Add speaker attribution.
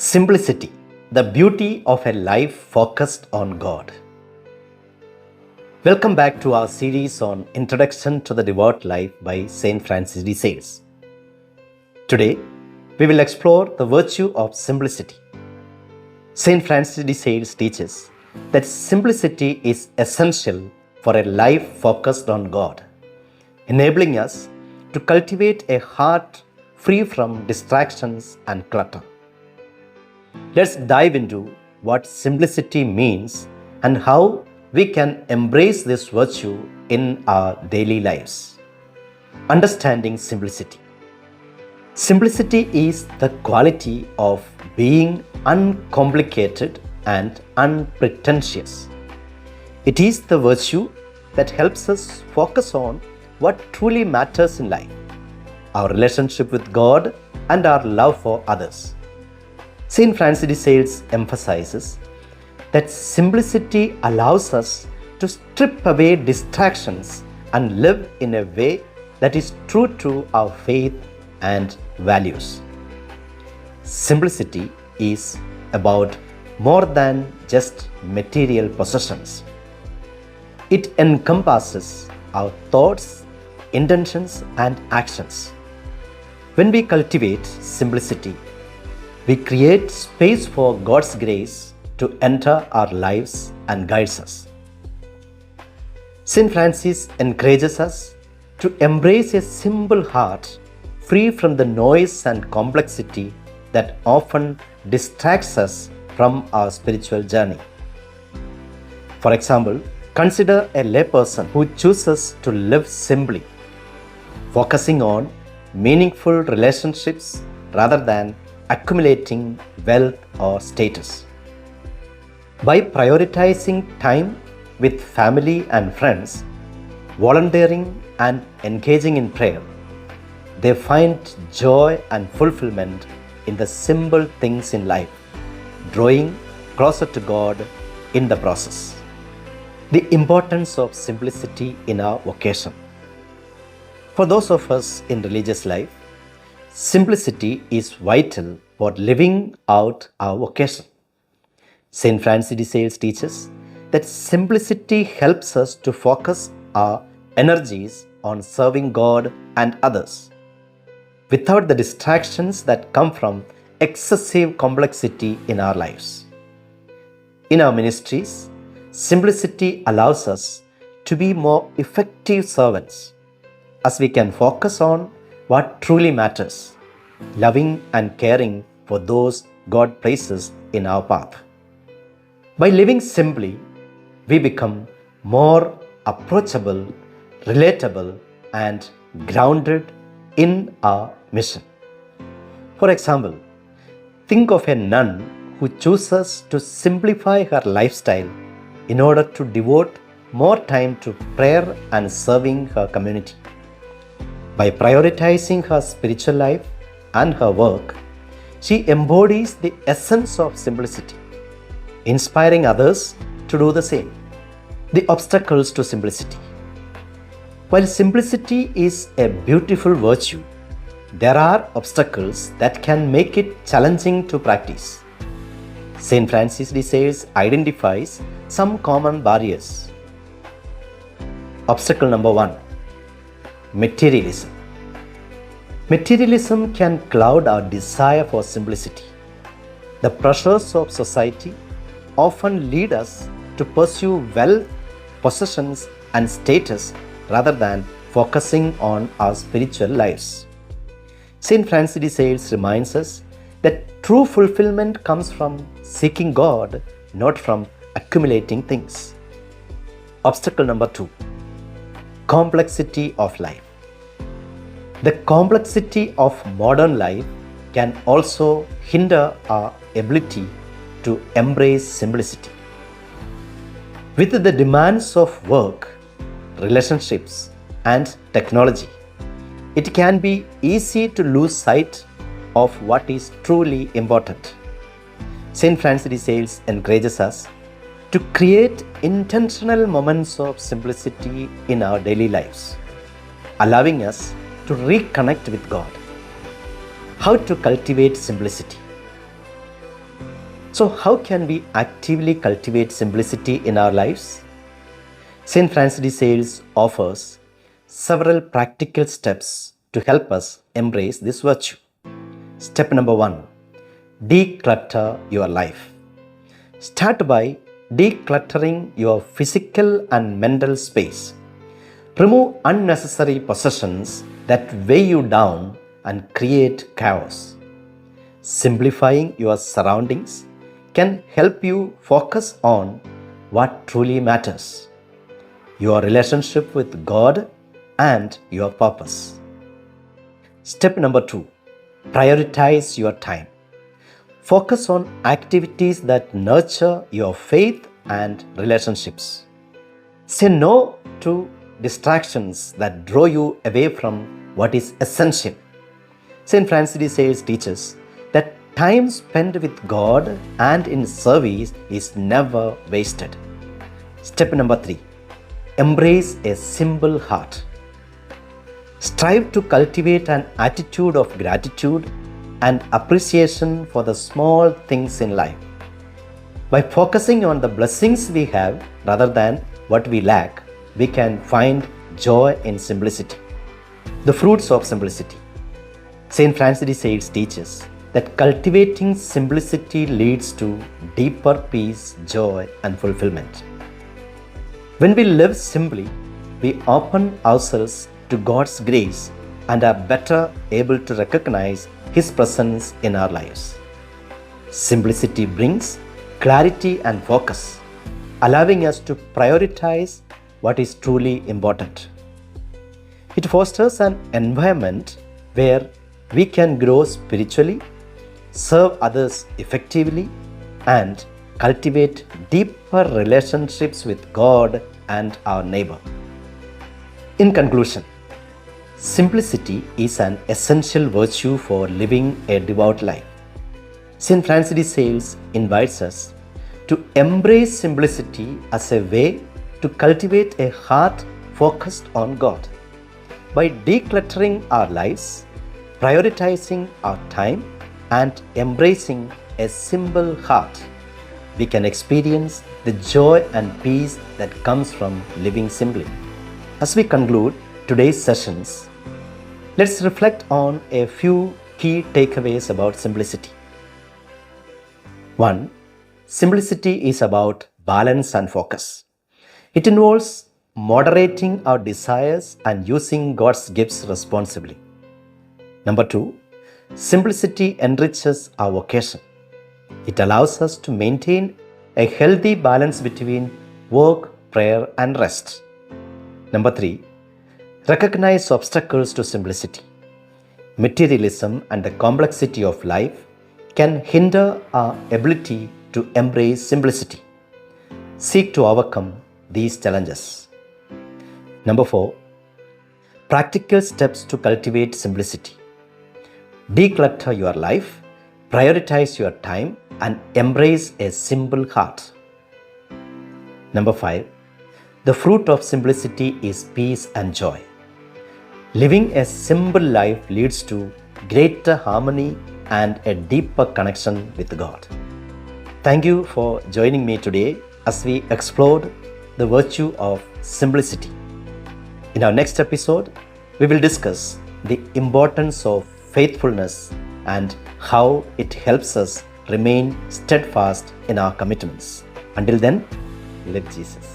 Speaker 1: Simplicity, the beauty of a life focused on God. Welcome back to our series on Introduction to the Devout Life by St. Francis de Sales. Today, we will explore the virtue of simplicity. St. Francis de Sales teaches that simplicity is essential for a life focused on God, enabling us to cultivate a heart free from distractions and clutter. Let's dive into what simplicity means and how we can embrace this virtue in our daily lives. Understanding simplicity. Simplicity is the quality of being uncomplicated and unpretentious. It is the virtue that helps us focus on what truly matters in life, our relationship with God and our love for others. St. Francis de Sales emphasizes that simplicity allows us to strip away distractions and live in a way that is true to our faith and values. Simplicity is about more than just material possessions. It encompasses our thoughts, intentions, and actions. When we cultivate simplicity, we create space for God's grace to enter our lives and guides us. St. Francis encourages us to embrace a simple heart free from the noise and complexity that often distracts us from our spiritual journey. For example, consider a layperson who chooses to live simply, focusing on meaningful relationships rather than accumulating wealth or status. By prioritizing time with family and friends, volunteering and engaging in prayer, they find joy and fulfillment in the simple things in life, drawing closer to God in the process. The importance of simplicity in our vocation. For those of us in religious life, simplicity is vital for living out our vocation. St. Francis de Sales teaches that simplicity helps us to focus our energies on serving God and others, without the distractions that come from excessive complexity in our lives. In our ministries, simplicity allows us to be more effective servants, as we can focus on what truly matters, loving and caring for those God places in our path. By living simply, we become more approachable, relatable, and grounded in our mission. For example, think of a nun who chooses to simplify her lifestyle in order to devote more time to prayer and serving her community. By prioritizing her spiritual life and her work, she embodies the essence of simplicity, inspiring others to do the same. The obstacles to simplicity. While simplicity is a beautiful virtue, there are obstacles that can make it challenging to practice. St. Francis de Sales identifies some common barriers. Obstacle number 1. Materialism. Materialism can cloud our desire for simplicity. The pressures of society often lead us to pursue wealth, possessions, and status rather than focusing on our spiritual lives. St. Francis de Sales reminds us that true fulfillment comes from seeking God, not from accumulating things. Obstacle number 2. Complexity of life. The complexity of modern life can also hinder our ability to embrace simplicity. With the demands of work, relationships, and technology, it can be easy to lose sight of what is truly important. St. Francis de Sales encourages us to create intentional moments of simplicity in our daily lives, allowing us to reconnect with God. How to cultivate simplicity? So, how can we actively cultivate simplicity in our lives? St. Francis de Sales offers several practical steps to help us embrace this virtue. Step number 1: declutter your life. Start by decluttering your physical and mental space. Remove unnecessary possessions that weigh you down and create chaos. Simplifying your surroundings can help you focus on what truly matters: your relationship with God and your purpose. Step number 2: prioritize your time. Focus on activities that nurture your faith and relationships. Say no to distractions that draw you away from what is essential. St. Francis de Sales teaches that time spent with God and in service is never wasted. Step number 3: embrace a simple heart. Strive to cultivate an attitude of gratitude and appreciation for the small things in life. By focusing on the blessings we have rather than what we lack, we can find joy in simplicity. The fruits of simplicity. St. Francis de Sales teaches that cultivating simplicity leads to deeper peace, joy, and fulfillment. When we live simply, we open ourselves to God's grace and are better able to recognize His presence in our lives. Simplicity brings clarity and focus, allowing us to prioritize what is truly important. It fosters an environment where we can grow spiritually, serve others effectively, and cultivate deeper relationships with God and our neighbor. In conclusion, simplicity is an essential virtue for living a devout life. St. Francis de Sales invites us to embrace simplicity as a way to cultivate a heart focused on God. By decluttering our lives, prioritizing our time, and embracing a simple heart, we can experience the joy and peace that comes from living simply. As we conclude today's sessions, let's reflect on a few key takeaways about simplicity. 1. Simplicity is about balance and focus. It involves moderating our desires and using God's gifts responsibly. Number 2. Simplicity enriches our vocation. It allows us to maintain a healthy balance between work, prayer, and rest. Number 3. Recognize obstacles to simplicity. Materialism and the complexity of life can hinder our ability to embrace simplicity. Seek to overcome these challenges. Number 4. Practical steps to cultivate simplicity. Declutter your life, prioritize your time, and embrace a simple heart. Number 5. The fruit of simplicity is peace and joy. Living a simple life leads to greater harmony and a deeper connection with God. Thank you for joining me today as we explored the virtue of simplicity. In our next episode, we will discuss the importance of faithfulness and how it helps us remain steadfast in our commitments. Until then, live Jesus.